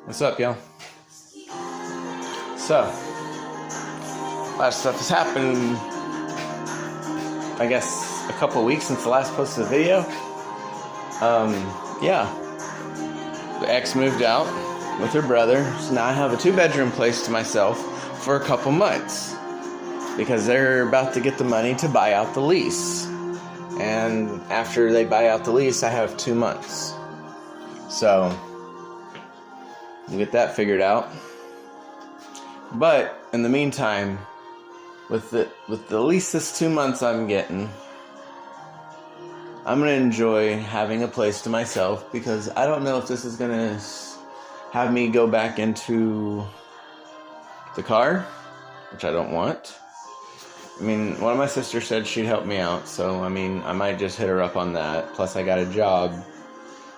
What's up, y'all? So, a lot of stuff has happened, I guess, a couple weeks since the last posted video. Yeah. The ex moved out with her brother, so now I have a 2-bedroom place to myself for a couple months. Because they're about to get the money to buy out the lease. And after they buy out the lease, I have 2 months. So, we'll get that figured out. But in the meantime, with the least this 2 months I'm getting, I'm gonna enjoy having a place to myself, because I don't know if this is gonna have me go back into the car, which I don't want. I mean, one of my sisters said she'd help me out, so I mean, I might just hit her up on that. Plus, I got a job.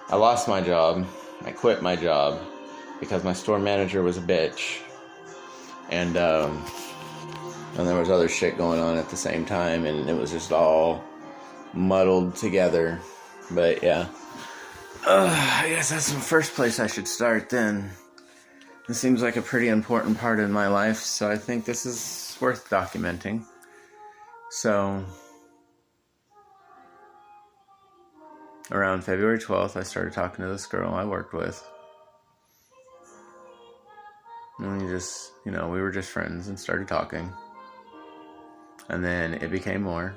I lost my job. I quit my job because my store manager was a bitch. And there was other shit going on at the same time, and it was just all muddled together. But yeah, I guess that's the first place I should start then. This seems like a pretty important part of my life, so I think this is worth documenting. So, around February 12th, I started talking to this girl I worked with. And we were just friends and started talking. And then it became more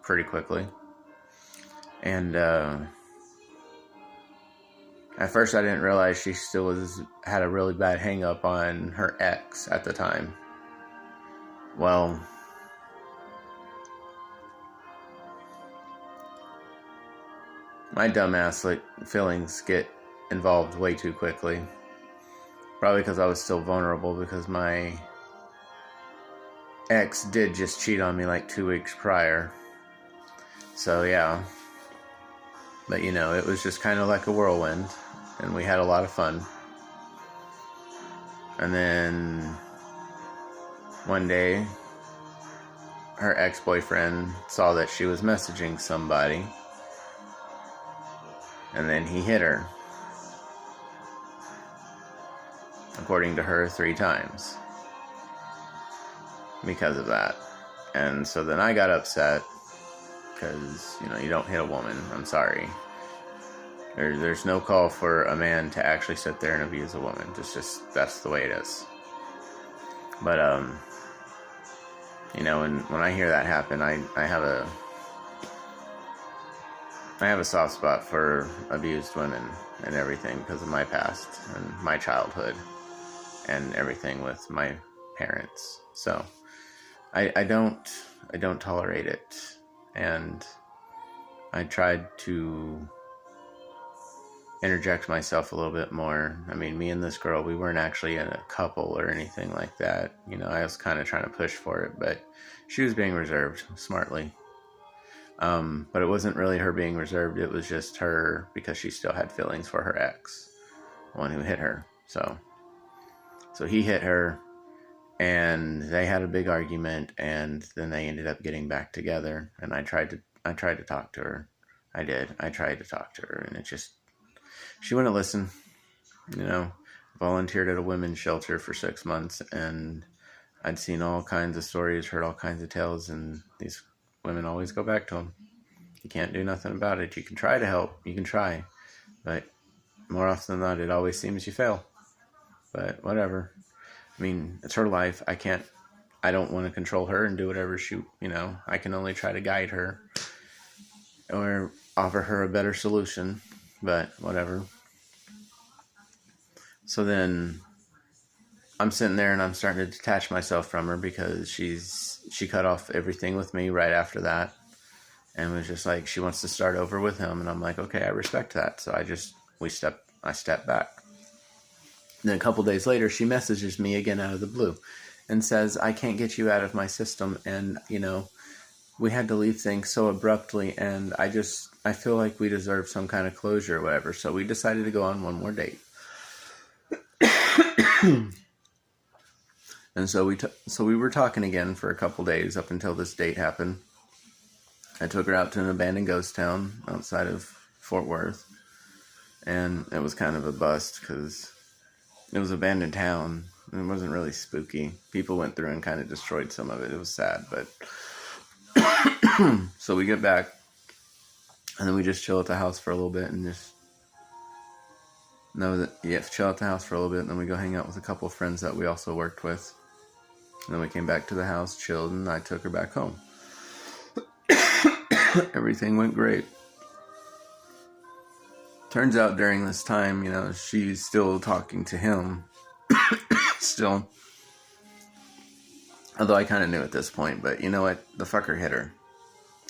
pretty quickly. And at first I didn't realize she still had a really bad hang up on her ex at the time. Well, my dumbass feelings get involved way too quickly. Probably because I was still vulnerable, because my ex did just cheat on me like 2 weeks prior. So yeah. But it was just kind of like a whirlwind, and we had a lot of fun. And then one day, her ex-boyfriend saw that she was messaging somebody, and then he hit her. According to her, 3 times. Because of that. And so then I got upset. Because, you don't hit a woman. I'm sorry. There's no call for a man to actually sit there and abuse a woman. That's the way it is. But, when I hear that happen, I have a soft spot for abused women and everything, because of my past and my childhood and everything with my parents. So I don't tolerate it. And I tried to interject myself a little bit more. I mean, me and this girl, we weren't actually in a couple or anything like that. I was kind of trying to push for it, but she was being reserved smartly. But it wasn't really her being reserved. It was just her, because she still had feelings for her ex, the one who hit her. So he hit her, and they had a big argument, and then they ended up getting back together. And I tried to talk to her. I tried to talk to her, and she wouldn't listen. Volunteered at a women's shelter for 6 months, and I'd seen all kinds of stories, heard all kinds of tales, and these women always go back to them. You can't do nothing about it. You can try to help. You can try. But more often than not, it always seems you fail. But whatever. I mean, it's her life. I don't want to control her and do whatever I can only try to guide her or offer her a better solution, but whatever. So then I'm sitting there and I'm starting to detach myself from her, because she cut off everything with me right after that, and was just like, she wants to start over with him. And I'm like, okay, I respect that. So I step back. And then a couple days later, she messages me again out of the blue and says, I can't get you out of my system. And, we had to leave things so abruptly. And I feel like we deserve some kind of closure or whatever. So we decided to go on one more date. And so we were talking again for a couple days up until this date happened. I took her out to an abandoned ghost town outside of Fort Worth. And it was kind of a bust, because It was abandoned town. It wasn't really spooky. People went through and kind of destroyed some of it. It was sad, but so we get back, and then we just chill at the house for a little bit, and just know that chill at the house for a little bit, and then we go hang out with a couple of friends that we also worked with. And then we came back to the house, chilled, and I took her back home. Everything went great. Turns out during this time, she's still talking to him. Still. Although I kind of knew at this point, but you know what? The fucker hit her.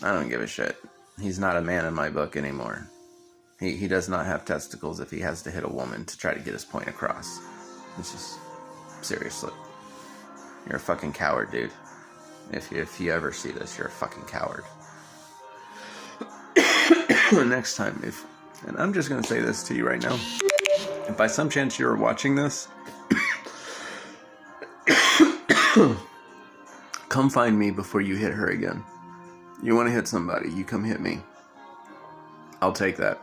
I don't give a shit. He's not a man in my book anymore. He does not have testicles if he has to hit a woman to try to get his point across. It's just, seriously. You're a fucking coward, dude. If you ever see this, you're a fucking coward. Next time, and I'm just going to say this to you right now. If by some chance you're watching this, come find me before you hit her again. You want to hit somebody, you come hit me. I'll take that.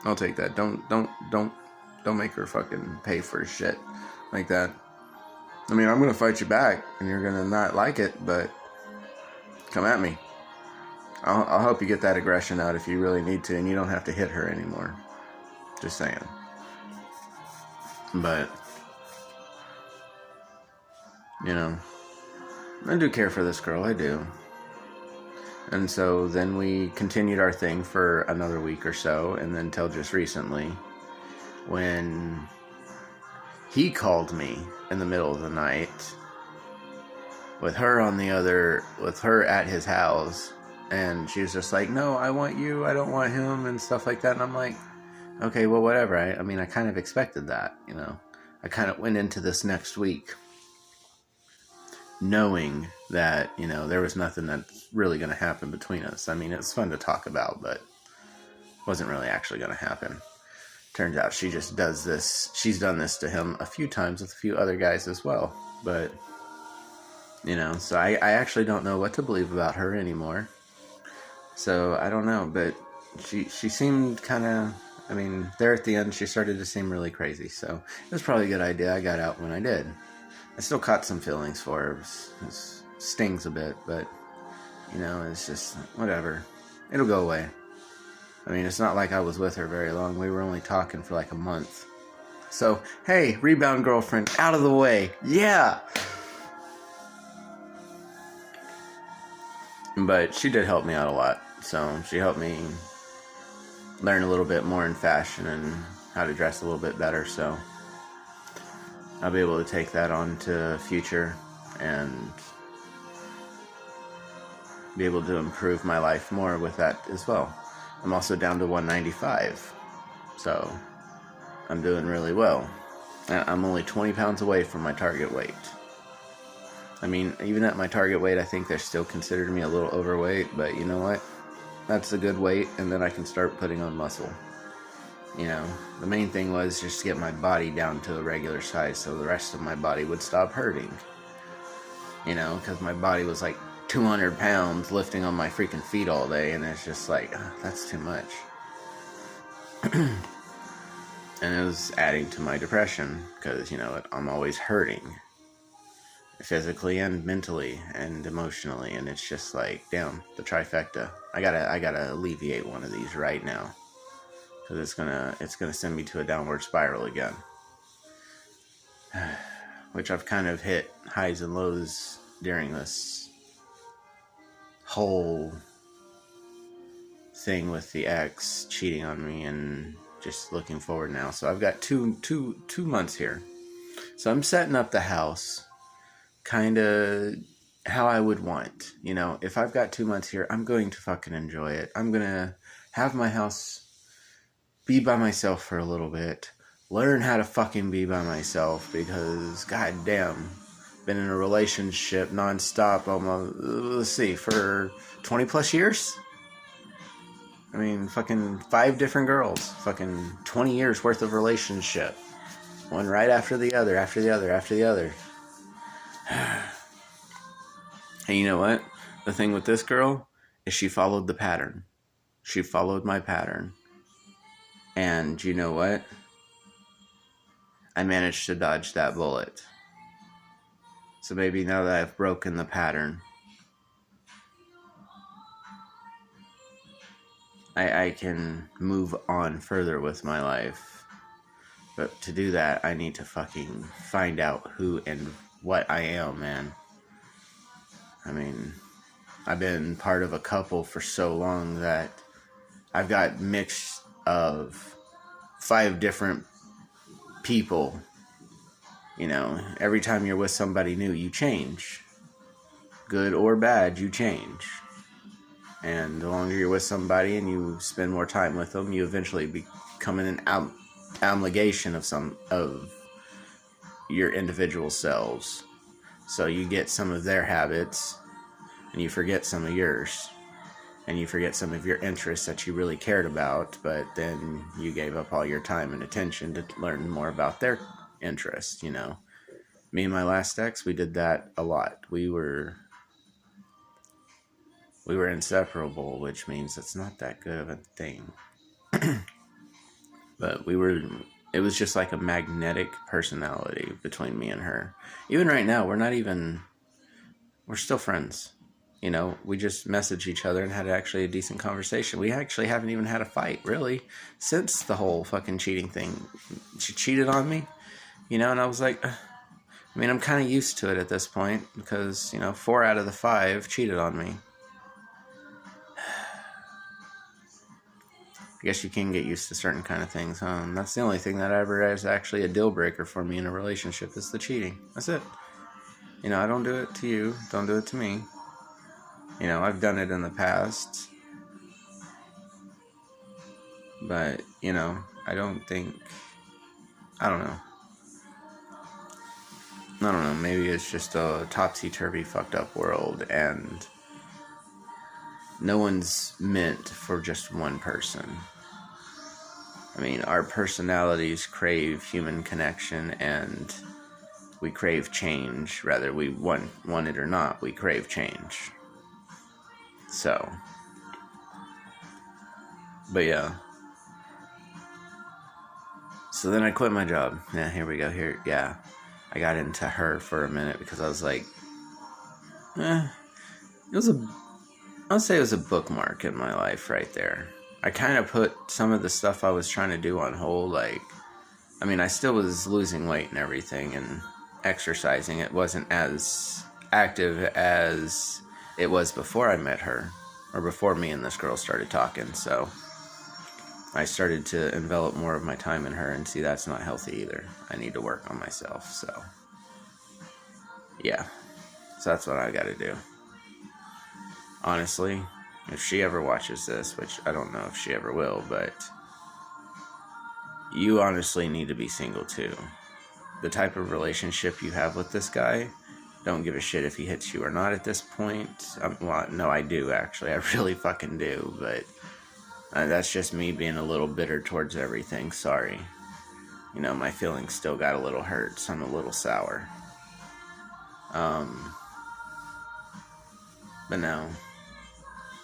Don't make her fucking pay for shit like that. I mean, I'm going to fight you back, and you're going to not like it, but come at me. I'll help you get that aggression out if you really need to, and you don't have to hit her anymore. Just saying. But, I do care for this girl, I do. And so then we continued our thing for another week or so, and then till just recently, when he called me in the middle of the night, with her at his house, and she was just like, no, I want you, I don't want him, and stuff like that. And I'm like, okay, well, whatever. I mean, I kind of expected that, I kind of went into this next week knowing that, there was nothing that's really going to happen between us. I mean, it's fun to talk about, but wasn't really actually going to happen. Turns out she just does this. She's done this to him a few times with a few other guys as well. But, so I actually don't know what to believe about her anymore. So I don't know, but she seemed kind of, there at the end, she started to seem really crazy. So it was probably a good idea I got out when I did. I still caught some feelings for her. It stings a bit, but, it's just, whatever. It'll go away. It's not like I was with her very long. We were only talking for like a month. So, hey, rebound girlfriend, out of the way. Yeah! But she did help me out a lot. So, she helped me learn a little bit more in fashion and how to dress a little bit better. So, I'll be able to take that on to future and be able to improve my life more with that as well. I'm also down to 195, so I'm doing really well. I'm only 20 pounds away from my target weight. Even at my target weight, I think they're still considering me a little overweight, but you know what? That's a good weight, and then I can start putting on muscle. The main thing was just to get my body down to a regular size so the rest of my body would stop hurting. Because my body was like 200 pounds lifting on my freaking feet all day, and it's just like, that's too much. And it was adding to my depression, because, I'm always hurting. Physically and mentally and emotionally, and it's just like, damn, the trifecta. I gotta alleviate one of these right now. Because it's gonna send me to a downward spiral again. Which I've kind of hit highs and lows during this whole thing with the ex cheating on me, and just looking forward now. So I've got two months here. So I'm setting up the house kind of how I would want. If I've got 2 months here, I'm going to fucking enjoy it. I'm gonna have my house, be by myself for a little bit, learn how to fucking be by myself, because goddamn, been in a relationship nonstop almost, let's see, for 20 plus years? Fucking 5 different girls, fucking 20 years worth of relationship, one right after the other, after the other, after the other. And you know what? The thing with this girl is she followed the pattern. She followed my pattern. And you know what? I managed to dodge that bullet. So maybe now that I've broken the pattern, I can move on further with my life. But to do that, I need to fucking find out who and what I am, man. I mean, I've been part of a couple for so long that I've got mix of 5 different people. You know, every time you're with somebody new, you change. Good or bad, you change. And the longer you're with somebody and you spend more time with them, you eventually become an amalgamation of your individual selves. So you get some of their habits, and you forget some of yours. And you forget some of your interests that you really cared about, but then you gave up all your time and attention to learn more about their interests, you know. Me and my last ex, we did that a lot. We were inseparable, which means it's not that good of a thing. But it was just like a magnetic personality between me and her. Even right now, we're still friends. You know, we just messaged each other and had actually a decent conversation. We actually haven't even had a fight, really, since the whole fucking cheating thing. She cheated on me, you know, and I was like, I mean, I'm kind of used to it at this point because, you know, 4 out of the 5 cheated on me. I guess you can get used to certain kind of things, huh? And that's the only thing that ever is actually a deal breaker for me in a relationship is the cheating. That's it. You know, I don't do it to you. Don't do it to me. You know, I've done it in the past. But, you know, I don't know. Maybe it's just a topsy-turvy fucked up world and no one's meant for just one person. I mean, our personalities crave human connection and we crave change. Whether we want it or not, we crave change. So, but yeah. So then I quit my job. Yeah, here we go. Yeah. I got into her for a minute because I was like, I'll say it was a bookmark in my life right there. I kind of put some of the stuff I was trying to do on hold. Like, I mean, I still was losing weight and everything and exercising. It wasn't as active as it was before I met her or before me and this girl started talking. So I started to envelop more of my time in her and see that's not healthy either. I need to work on myself. So yeah, so that's what I got to do. Honestly, if she ever watches this, which I don't know if she ever will, but you honestly need to be single too. The type of relationship you have with this guy, don't give a shit if he hits you or not at this point. Well, no, I do actually. I really fucking do, but that's just me being a little bitter towards everything. Sorry. You know, my feelings still got a little hurt, so I'm a little sour. But no.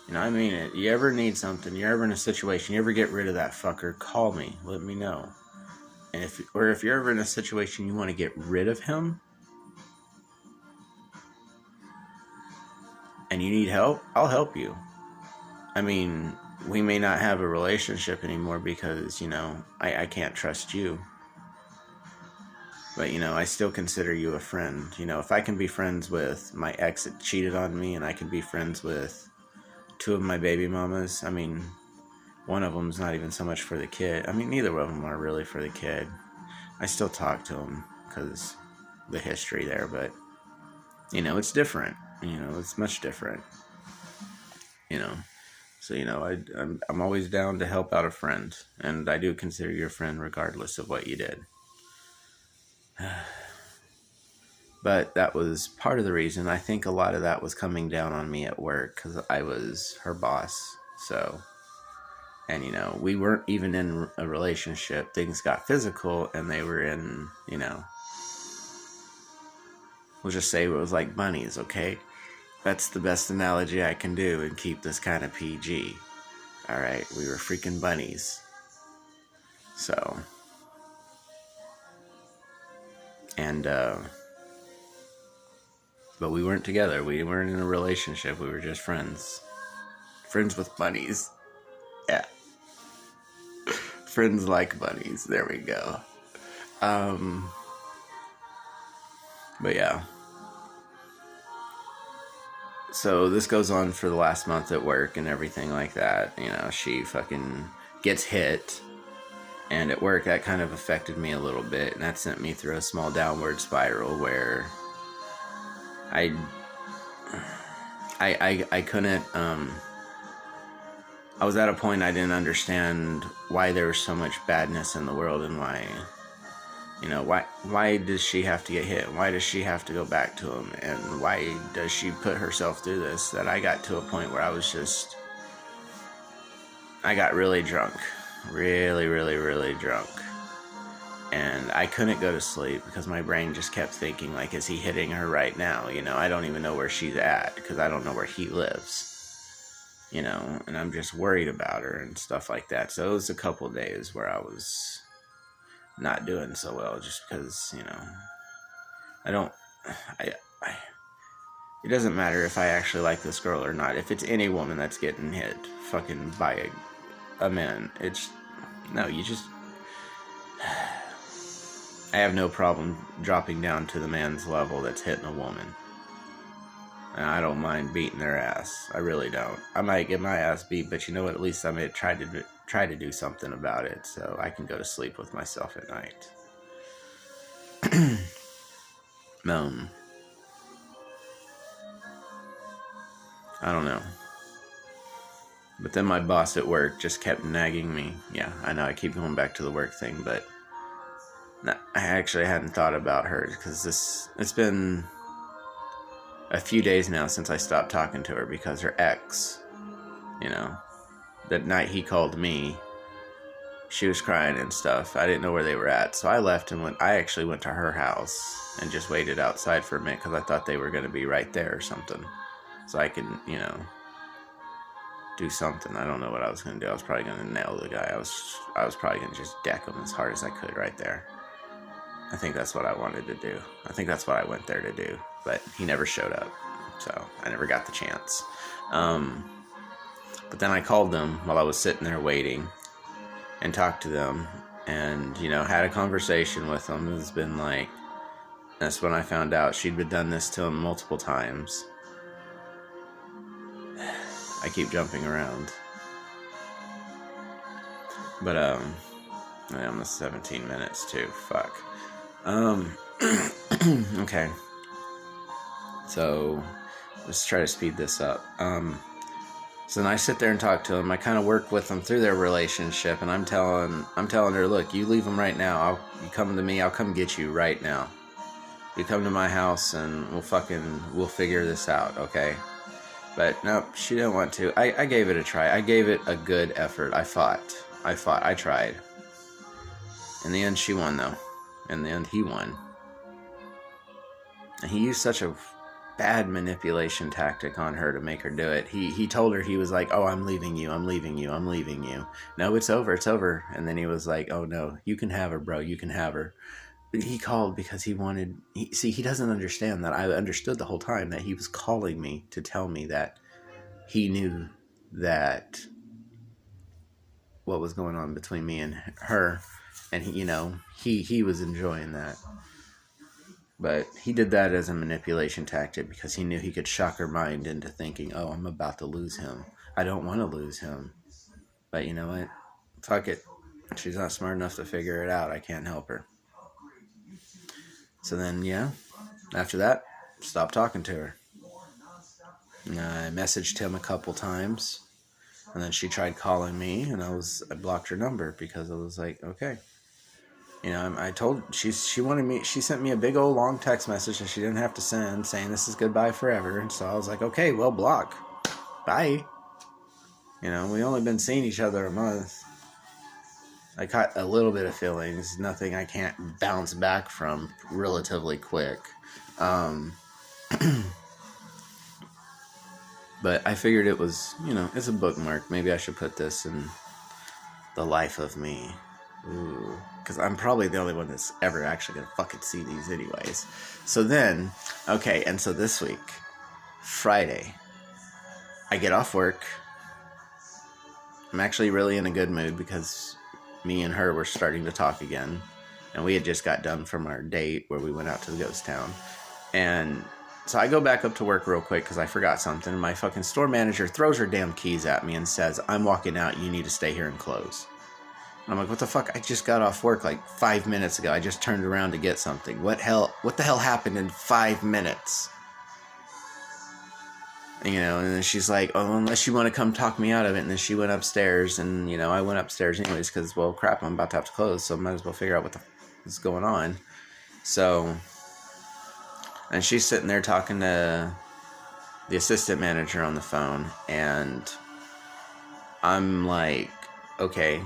You know, I mean it. You ever need something, you're ever in a situation, you ever get rid of that fucker, call me. Let me know. And if you're ever in a situation you want to get rid of him, and you need help, I'll help you. I mean, we may not have a relationship anymore because, you know, I can't trust you. But, you know, I still consider you a friend. You know, if I can be friends with my ex that cheated on me and I can be friends with 2 of my baby mamas, I mean, one of them's not even so much for the kid. I mean, neither of them are really for the kid. I still talk to them because the history there, but, you know, it's different. You know, it's much different. You know, so, you know, I'm always down to help out a friend, and I do consider you a friend regardless of what you did. But that was part of the reason. I think a lot of that was coming down on me at work because I was her boss. So, and, you know, we weren't even in a relationship. Things got physical and they were in, you know, we'll just say it was like bunnies, okay? That's the best analogy I can do and keep this kind of PG. All right, we were freaking bunnies. So, And, but we weren't together. We weren't in a relationship. We were just friends. Friends with bunnies. Yeah. Friends like bunnies. There we go. But yeah. So this goes on for the last month at work and everything like that. You know, she fucking gets hit. And at work, that kind of affected me a little bit. And that sent me through a small downward spiral where I couldn't, I was at a point I didn't understand why there was so much badness in the world and why, you know, why does she have to get hit? Why does she have to go back to him? And why does she put herself through this? That I got to a point where I got really drunk. Really, really, really drunk. And I couldn't go to sleep because my brain just kept thinking, like, is he hitting her right now? You know, I don't even know where she's at because I don't know where he lives. You know, and I'm just worried about her and stuff like that. So it was a couple of days where I was not doing so well just because, you know, it doesn't matter if I actually like this girl or not. If it's any woman that's getting hit fucking by a man, I have no problem dropping down to the man's level that's hitting a woman. And I don't mind beating their ass. I really don't. I might get my ass beat, but you know what? At least I'm going to try to do something about it so I can go to sleep with myself at night. I don't know. But then my boss at work just kept nagging me. Yeah, I know I keep going back to the work thing, but I actually hadn't thought about her because it's been a few days now since I stopped talking to her because her ex, you know, that night he called me, she was crying and stuff. I didn't know where they were at, so I left and I actually went to her house and just waited outside for a minute because I thought they were going to be right there or something. So I could, you know, do something. I don't know what I was going to do. I was probably going to nail the guy. I was probably going to just deck him as hard as I could right there. I think that's what I wanted to do. I think that's what I went there to do. But he never showed up. So I never got the chance. But then I called them while I was sitting there waiting and talked to them and, you know, had a conversation with them. It's been like, that's when I found out she'd been done this to him multiple times. I keep jumping around. But, I almost 17 minutes too. Fuck. Okay. So, let's try to speed this up. So then I sit there and talk to them. I kind of work with them through their relationship, and I'm telling her, look, you leave them right now. You come to me, I'll come get you right now. You come to my house, and we'll figure this out, okay? But nope, she didn't want to. I gave it a try. I gave it a good effort. I fought. I tried. In the end, she won, though. In the end, he won. And he used such a bad manipulation tactic on her to make her do it. He told her, he was like, oh, I'm leaving you. No, it's over. And then he was like, oh, no, you can have her, bro. You can have her. But he called because he doesn't understand that I understood the whole time that he was calling me to tell me that he knew that what was going on between me and her. And he was enjoying that. But he did that as a manipulation tactic because he knew he could shock her mind into thinking, oh, I'm about to lose him. I don't want to lose him. But you know what? Fuck it. She's not smart enough to figure it out. I can't help her. So then, yeah, after that, stopped talking to her. I messaged him a couple times, and then she tried calling me, and I blocked her number because I was like, okay. You know, she sent me a big old long text message that she didn't have to send saying this is goodbye forever. And so I was like, okay, well, block. Bye. You know, we only been seeing each other a month. I caught a little bit of feelings, nothing I can't bounce back from relatively quick. But I figured it was, it's a bookmark. Maybe I should put this in the life of me. Ooh. because I'm probably the only one that's ever actually going to fucking see these anyways. So then, okay, and so this week, Friday, I get off work. I'm actually really in a good mood because me and her were starting to talk again. And we had just got done from our date where we went out to the ghost town. And so I go back up to work real quick because I forgot something. My fucking store manager throws her damn keys at me and says, I'm walking out. You need to stay here and close. And I'm like, what the fuck? I just got off work like 5 minutes ago. I just turned around to get something. What the hell happened in 5 minutes? You know, and then she's like, oh, unless you want to come talk me out of it. And then she went upstairs, and, you know, I went upstairs anyways because, well, crap, I'm about to have to close, so I might as well figure out what the is going on. So, and she's sitting there talking to the assistant manager on the phone, and I'm like, okay.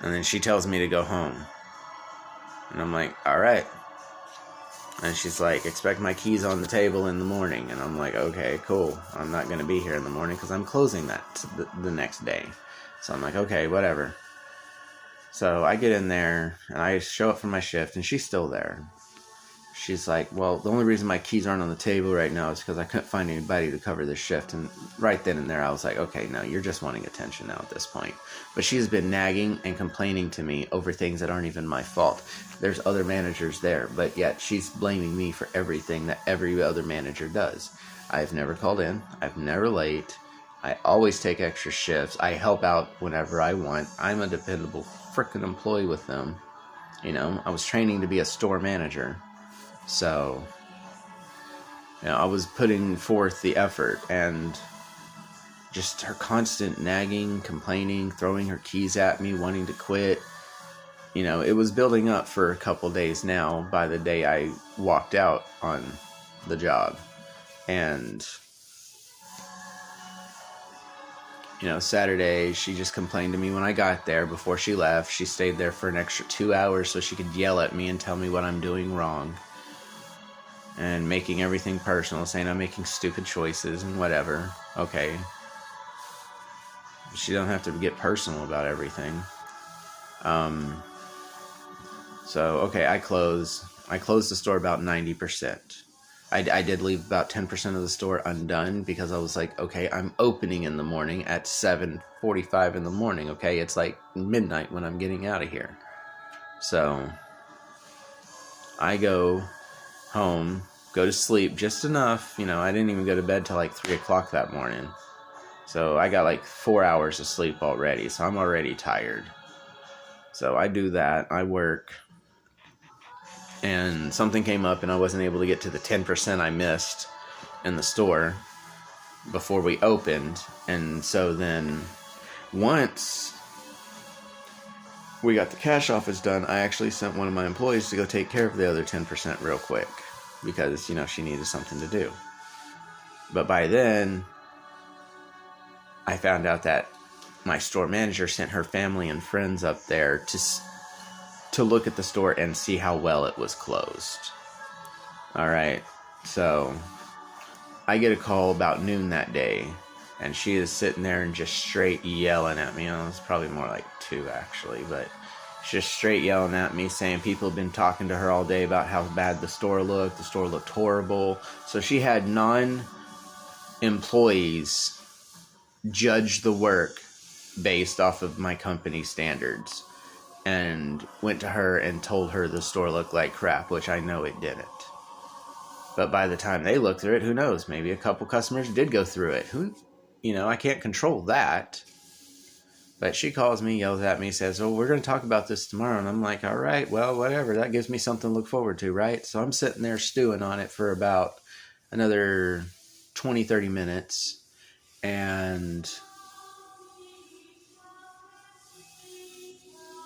And then she tells me to go home. And I'm like, all right. And she's like, expect my keys on the table in the morning. And I'm like, okay, cool. I'm not going to be here in the morning because I'm closing that the next day. So I'm like, okay, whatever. So I get in there and I show up for my shift and she's still there. She's like, well, the only reason my keys aren't on the table right now is because I couldn't find anybody to cover this shift. And right then and there, I was like, okay, no, you're just wanting attention now at this point. But she's been nagging and complaining to me over things that aren't even my fault. There's other managers there, but yet she's blaming me for everything that every other manager does. I've never called in. I've never late. I always take extra shifts. I help out whenever I want. I'm a dependable freaking employee with them. You know, I was training to be a store manager. So, you know, I was putting forth the effort, and just her constant nagging, complaining, throwing her keys at me, wanting to quit. You know, it was building up for a couple days now by the day I walked out on the job. And, you know, Saturday, she just complained to me when I got there. Before she left, she stayed there for an extra 2 hours so she could yell at me and tell me what I'm doing wrong. And making everything personal, saying I'm making stupid choices and whatever. Okay. She don't have to get personal about everything. So, okay, I closed the store about 90%. I did leave about 10% of the store undone because I was like, okay, I'm opening in the morning at 7:45 in the morning, okay? It's like midnight when I'm getting out of here. So, I go home, go to sleep just enough. You know, I didn't even go to bed till like 3 o'clock that morning. So I got like 4 hours of sleep already. So I'm already tired. So I do that. I work. And something came up and I wasn't able to get to the 10% I missed in the store before we opened. And so then once we got the cash office done, I actually sent one of my employees to go take care of the other 10% real quick because, you know, she needed something to do. But by then, I found out that my store manager sent her family and friends up there to look at the store and see how well it was closed. All right, so I get a call about noon that day, and she is sitting there and just straight yelling at me. You know, it's probably more like 2 actually, but she's just straight yelling at me, saying people have been talking to her all day about how bad the store looked. The store looked horrible. So she had non-employees judge the work based off of my company standards, and went to her and told her the store looked like crap, which I know it didn't. But by the time they looked through it, who knows? Maybe a couple customers did go through it. You know, I can't control that. But she calls me, yells at me, says, oh, we're going to talk about this tomorrow. And I'm like, all right, well, whatever. That gives me something to look forward to, right? So I'm sitting there stewing on it for about another 20, 30 minutes. And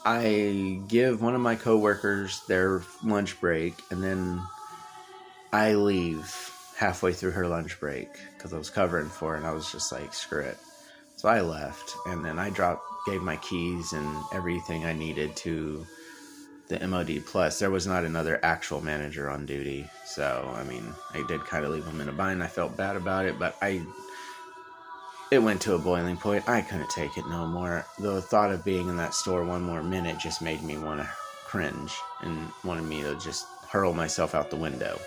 I give one of my coworkers their lunch break, and then I leave halfway through her lunch break because I was covering for her, and I was just like, screw it. So I left, and then I gave my keys and everything I needed to the MOD Plus. There was not another actual manager on duty, so, I mean, I did kind of leave them in a bind. I felt bad about it, but I it went to a boiling point. I couldn't take it no more. The thought of being in that store one more minute just made me want to cringe and wanted me to just hurl myself out the window.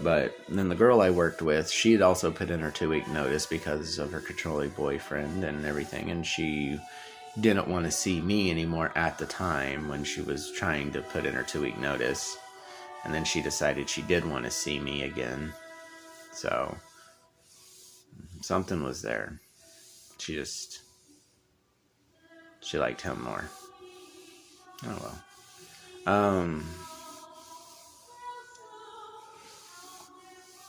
But then the girl I worked with, she'd also put in her 2-week notice because of her controlling boyfriend and everything, and she didn't want to see me anymore at the time when she was trying to put in her 2-week notice. And then she decided she did want to see me again. So something was there. She liked him more. Oh well.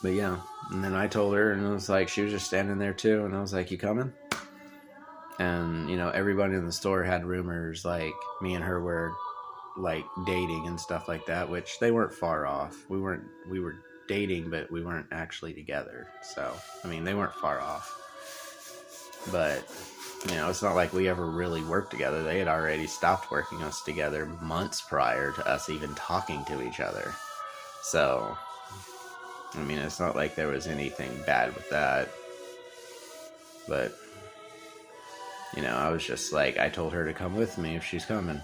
But yeah, and then I told her, and it was like, she was just standing there too, and I was like, you coming? And, you know, everybody in the store had rumors, like, me and her were, like, dating and stuff like that, which they weren't far off. We were dating, but we weren't actually together. So, I mean, they weren't far off. But, you know, it's not like we ever really worked together. They had already stopped working us together months prior to us even talking to each other. So, I mean, it's not like there was anything bad with that. But, you know, I was just like, I told her to come with me if she's coming.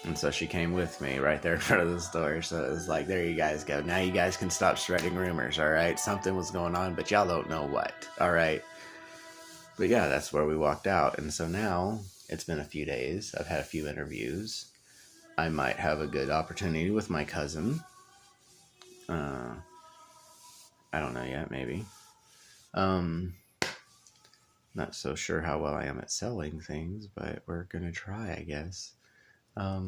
And so she came with me right there in front of the store. So it was like, there you guys go. Now you guys can stop spreading rumors, all right? Something was going on, but y'all don't know what, all right? But yeah, that's where we walked out. And so now it's been a few days. I've had a few interviews. I might have a good opportunity with my cousin. I don't know yet, maybe. Not so sure how well I am at selling things, but we're gonna try, I guess. But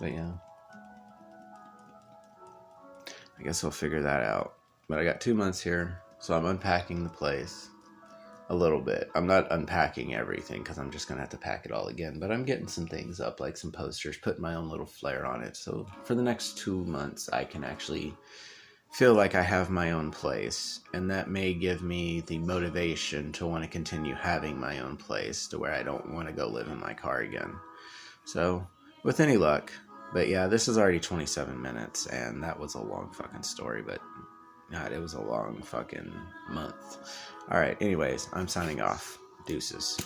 yeah, I guess we'll figure that out. But I got 2 months here, so I'm unpacking the place a little bit. I'm not unpacking everything because I'm just gonna have to pack it all again, but I'm getting some things up, like some posters, putting my own little flair on it. So for the next 2 months, I can actually feel like I have my own place, and that may give me the motivation to want to continue having my own place to where I don't want to go live in my car again. So, with any luck. But yeah, this is already 27 minutes, and that was a long fucking story, but God, it was a long fucking month. Alright, anyways, I'm signing off. Deuces.